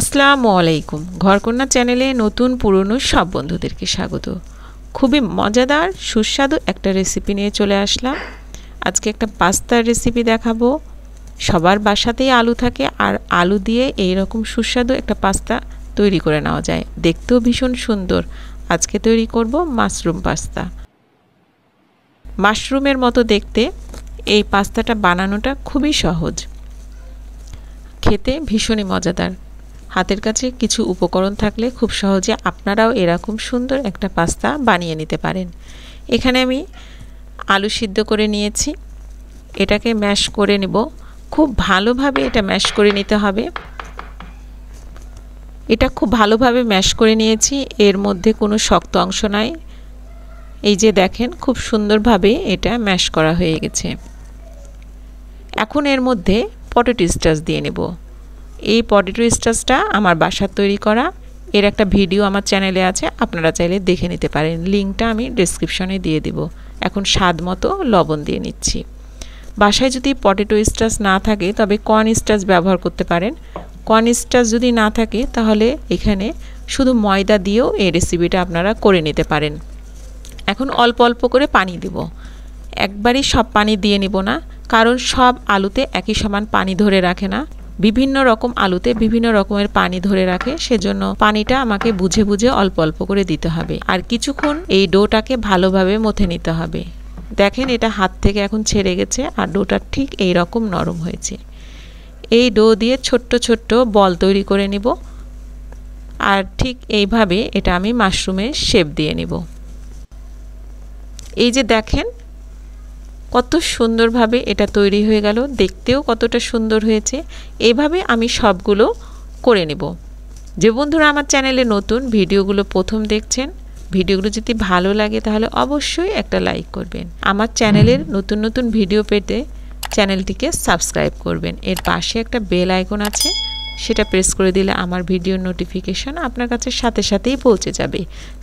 আসসালামু আলাইকুম। ঘরকন্যা চ্যানেলে নতুন পুরনো সব বন্ধুদেরকে স্বাগত। খুবই মজাদার সুস্বাদু একটা রেসিপি নিয়ে চলে আসলাম। আজকে একটা পাস্তার রেসিপি দেখাবো। সবার বাসাতেই আলু থাকে, আর আলু দিয়ে এই রকম সুস্বাদু একটা পাস্তা তৈরি করে নেওয়া যায়। দেখতেও ভীষণ সুন্দর। আজকে তৈরি করব মাশরুম পাস্তা। মাশরুমের মতো দেখতে এই পাস্তাটা বানানোটা খুবই সহজ, খেতে ভীষণই মজাদার। হাতের কাছে কিছু উপকরণ থাকলে খুব সহজে আপনারাও এরকম সুন্দর একটা পাস্তা বানিয়ে নিতে পারেন। এখানে আমি আলু সিদ্ধ করে নিয়েছি, এটাকে ম্যাশ করে নেব। খুব ভালোভাবে এটা ম্যাশ করে নিতে হবে। এটা খুব ভালোভাবে ম্যাশ করে নিয়েছি, এর মধ্যে কোনো শক্ত অংশ নাই। এই যে দেখেন, খুব সুন্দরভাবে এটা ম্যাশ করা হয়ে গেছে। এখন এর মধ্যে পটেটো স্টাচ দিয়ে নেব। এই পটেটো স্টাচটা আমার বাসার তৈরি করা, এর একটা ভিডিও আমার চ্যানেলে আছে, আপনারা চাইলে দেখে নিতে পারেন। লিঙ্কটা আমি ডেসক্রিপশনে দিয়ে দিব। এখন স্বাদ মতো লবণ দিয়ে নিচ্ছি। বাসায় যদি পটেটো স্টাচ না থাকে তবে কর্ন স্টাচ ব্যবহার করতে পারেন। কর্ন স্টাচ যদি না থাকে তাহলে এখানে শুধু ময়দা দিয়েও এই রেসিপিটা আপনারা করে নিতে পারেন। এখন অল্প অল্প করে পানি দিব, একবারই সব পানি দিয়ে নিব না, কারণ সব আলুতে একই সমান পানি ধরে রাখে না। বিভিন্ন রকম আলুতে বিভিন্ন রকমের পানি ধরে রাখে, সেজন্য পানিটা আমাকে বুঝে বুঝে অল্প অল্প করে দিতে হবে। আর কিছুক্ষণ এই ডোটাকে ভালোভাবে মথে নিতে হবে। দেখেন, এটা হাত থেকে এখন ছেড়ে গেছে, আর ডোটা ঠিক এই রকম নরম হয়েছে। এই ডো দিয়ে ছোট্ট ছোট্ট বল তৈরি করে নিব, আর ঠিক এইভাবে এটা আমি মাশরুমের শেপ দিয়ে নিব। এই যে দেখেন কত সুন্দরভাবে এটা তৈরি হয়ে গেল, দেখতেও কতটা সুন্দর হয়েছে। এইভাবে আমি সবগুলো করে নেব। যে বন্ধুরা আমার চ্যানেলে নতুন, ভিডিওগুলো প্রথম দেখছেন, ভিডিওগুলো যদি ভালো লাগে তাহলে অবশ্যই একটা লাইক করবেন। আমার চ্যানেলের নতুন নতুন ভিডিও পেতে চ্যানেলটিকে সাবস্ক্রাইব করবেন। এর পাশে একটা বেল আইকন আছে, সেটা প্রেস করে দিলে আমার ভিডিওর নোটিফিকেশন আপনার কাছে সাথে সাথেই পৌঁছে যাবে।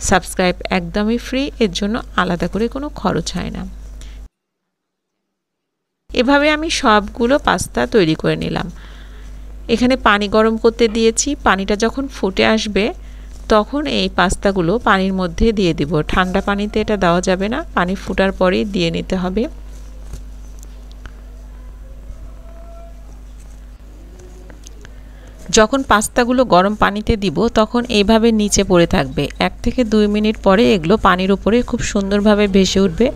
সাবস্ক্রাইব একদমই ফ্রি, এর জন্য আলাদা করে কোনো খরচ হয় না। এভাবে আমি সবগুলো পাস্তা তৈরি করে নিলাম। এখানে পানি গরম করতে দিয়েছি, পানিটা যখন ফুটে আসবে তখন এই পাস্তাগুলো পানির মধ্যে দিয়ে দিব। ঠান্ডা পানিতে এটা দেওয়া যাবে না, পানি ফুটার পরেই দিয়ে নিতে হবে। যখন পাস্তাগুলো গরম পানিতে দিব তখন এইভাবে নিচে পড়ে থাকবে। 1 থেকে 2 মিনিট পরে এগুলো পানির উপরে খুব সুন্দরভাবে ভেসে উঠবে,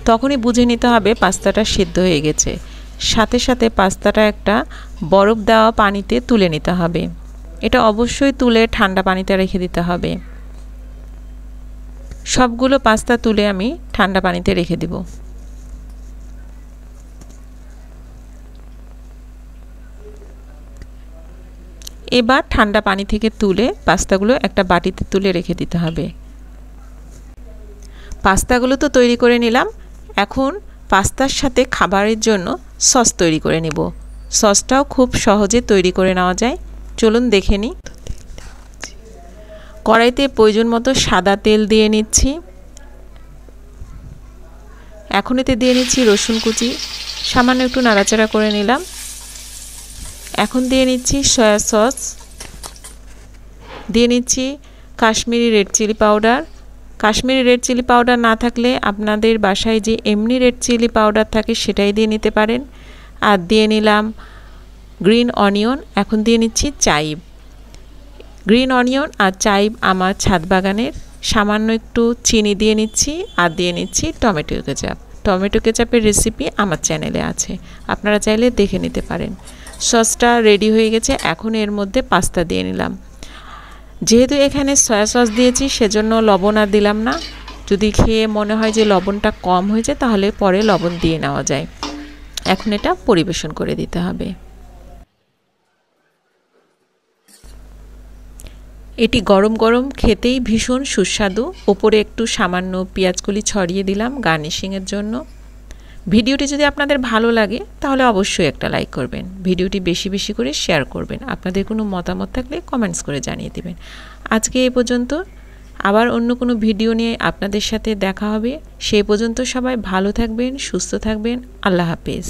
তখনই বুঝে নিতে হবে পাস্তাটা সিদ্ধ হয়ে গেছে। সাথে সাথে পাস্তাটা একটা বরফ দেওয়া পানিতে তুলে নিতে হবে। এটা অবশ্যই তুলে ঠান্ডা পানিতে রেখে দিতে হবে। সবগুলো পাস্তা তুলে আমি ঠান্ডা পানিতে রেখে দিব। এবার ঠান্ডা পানি থেকে তুলে পাস্তাগুলো একটা বাটিতে তুলে রেখে দিতে হবে। পাস্তাগুলো তো তৈরি করে নিলাম, এখন পাস্তার সাথে খাবারের জন্য সস তৈরি করে নেব। সসটাও খুব সহজে তৈরি করে নেওয়া যায়, চলুন দেখে নিই। কড়াইতে প্রয়োজন মতো সাদা তেল দিয়ে নিচ্ছি। এখন এতে দিয়ে নিচ্ছি রসুন কুচি, সামান্য একটু নাড়াচাড়া করে নিলাম। এখন দিয়ে নিচ্ছি সয়া সস, দিয়ে নিচ্ছি Kashmiri red chilli powder. Kashmiri red chilli powder না থাকলে আপনাদের বাসায় যে এমনি রেড চিলি পাউডার থাকে সেটাই দিয়ে নিতে পারেন। আর দিয়ে নিলাম গ্রিন অনিয়ন। এখন দিয়ে নিচ্ছি চাইব। গ্রিন অনিয়ন আর চাইব আমার ছাদ বাগানের। সামান্য একটু চিনি দিয়ে নিচ্ছি, আর দিয়ে নিচ্ছি টমেটো কেচাপ। টমেটো কেচাপের রেসিপি আমার চ্যানেলে আছে, আপনারা চাইলে দেখে নিতে পারেন। সসটা রেডি হয়ে গেছে, এখন এর মধ্যে পাস্তা দিয়ে নিলাম। যেহেতু এখানে সয়া সস দিয়েছি সেজন্য লবণ আর দিলাম না। যদি খেয়ে মনে হয় যে লবণটা কম হয়েছে তাহলে পরে লবণ দিয়ে নেওয়া যায়। এখন এটা পরিবেশন করে দিতে হবে। এটি গরম গরম খেতেই ভীষণ সুস্বাদু। ওপরে একটু সামান্য পেঁয়াজকলি ছড়িয়ে দিলাম গার্নিশিংয়ের জন্য। ভিডিওটি যদি আপনাদের ভালো লাগে তাহলে অবশ্যই একটা লাইক করবেন। ভিডিওটি বেশি বেশি করে শেয়ার করবেন। আপনাদের কোনো মতামত থাকলে কমেন্টস করে জানিয়ে দেবেন। আজকে এই পর্যন্ত, আবার অন্য কোনো ভিডিও নিয়ে আপনাদের সাথে দেখা হবে। সেই পর্যন্ত সবাই ভালো থাকবেন, সুস্থ থাকবেন। আল্লাহ হাফেজ।